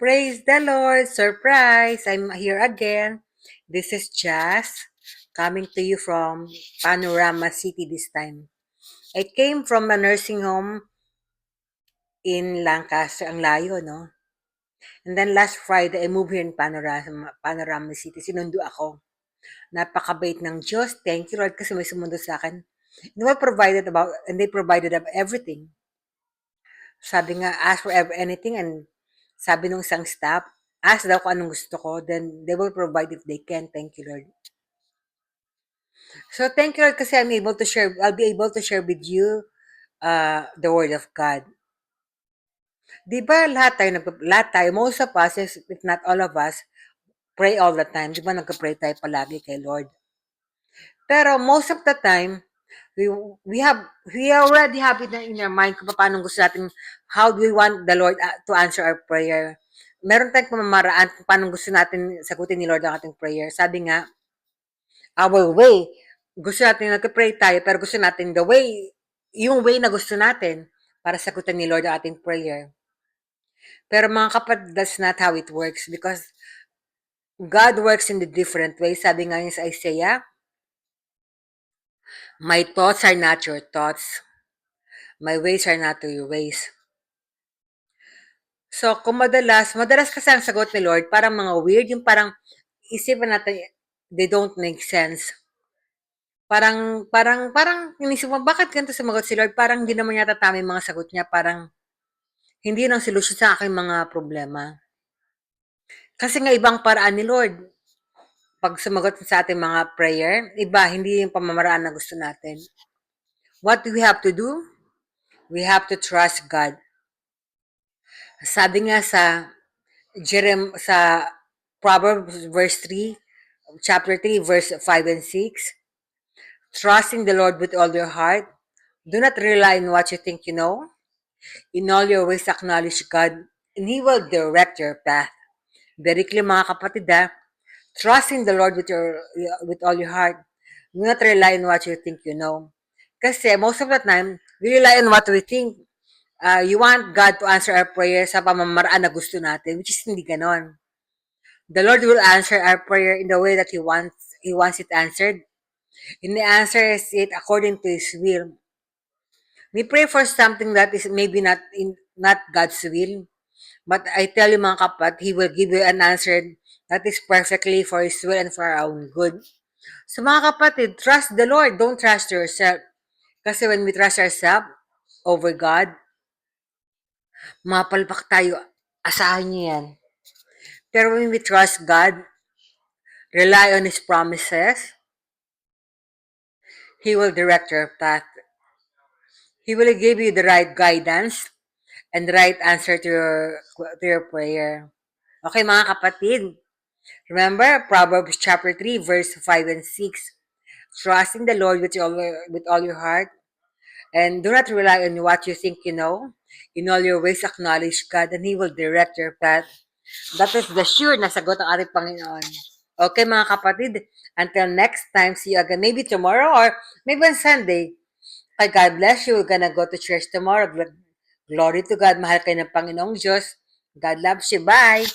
Praise the Lord! Surprise! I'm here again. This is Jazz, coming to you from Panorama City this time. I came from a nursing home in Lancaster, ang layo, no? And then last Friday, I moved here in Panorama City. Sinundo ako. Napakabait ng Diyos. Thank you, Lord, kasi may sumundo sa akin. And they provided of everything. Sabi nga, ask for anything, and sabi nung isang staff, ask daw kung anong gusto ko, then they will provide if they can. Thank you, Lord. So thank you, Lord, kasi I'll be able to share with you the Word of God. Di ba lahat tayo, most of us, if not all of us, pray all the time. Di ba nagka-pray tayo palagi kay Lord? Pero most of the time, we already have it in our mind kung paano gusto natin, how do we want the Lord to answer our prayer. Meron tayong pamamaraan kung paano gusto natin sagutin ni Lord ang ating prayer. Sabi nga, our way, gusto natin nagka-pray tayo, pero gusto natin yung way na gusto natin para sagutin ni Lord ang ating prayer. Pero mga kapatid, that's not how it works, because God works in the different ways. Sabi nga niya sa Isaiah, my thoughts are not your thoughts. My ways are not your ways. So, kung madalas kasi ang sagot ni Lord, parang mga weird, yung parang isipan natin, they don't make sense. Parang inisip mo, bakit ganito sumagot si Lord? Parang hindi naman yata tama yung mga sagot niya. Parang hindi ng solusyon sa aking mga problema. Kasi nga ibang paraan ni Lord. Pag sumagot sa ating mga prayer, iba, hindi yung pamamaraan na gusto natin. What do we have to do? We have to trust God. Sabi nga sa Proverbs chapter 3, verse 5 and 6, trusting the Lord with all your heart. Do not rely on what you think you know. In all your ways, acknowledge God, and He will direct your path. Very clear, mga kapatid, trusting the Lord with all your heart. Do not rely on what you think you know. Kasi most of the time, we rely on what we think. You want God to answer our prayer sa pamamaraan na gusto natin, which is hindi ganon. The Lord will answer our prayer in the way that He wants it answered. And He answers it according to His will. We pray for something that is maybe not God's will. But I tell you, mga kapat, He will give you an answer that is perfectly for His will and for our own good. So mga kapatid, trust the Lord. Don't trust yourself. Kasi when we trust ourselves over God, mapalpak tayo. Asahan niyo yan. Pero when we trust God, rely on His promises, He will direct your path. He will give you the right guidance and the right answer to your prayer. Okay, mga kapatid. Remember, Proverbs chapter 3, verse 5 and 6. Trusting the Lord with all your heart, and do not rely on what you think you know. In all your ways, acknowledge God, and He will direct your path. That is the sure na sagot ng ating Panginoon. Okay, mga kapatid, until next time, see you again. Maybe tomorrow or maybe on Sunday. Okay, God bless you. We're gonna go to church tomorrow. Glory to God. Mahal kayo ng Panginoong Diyos. God loves you. Bye!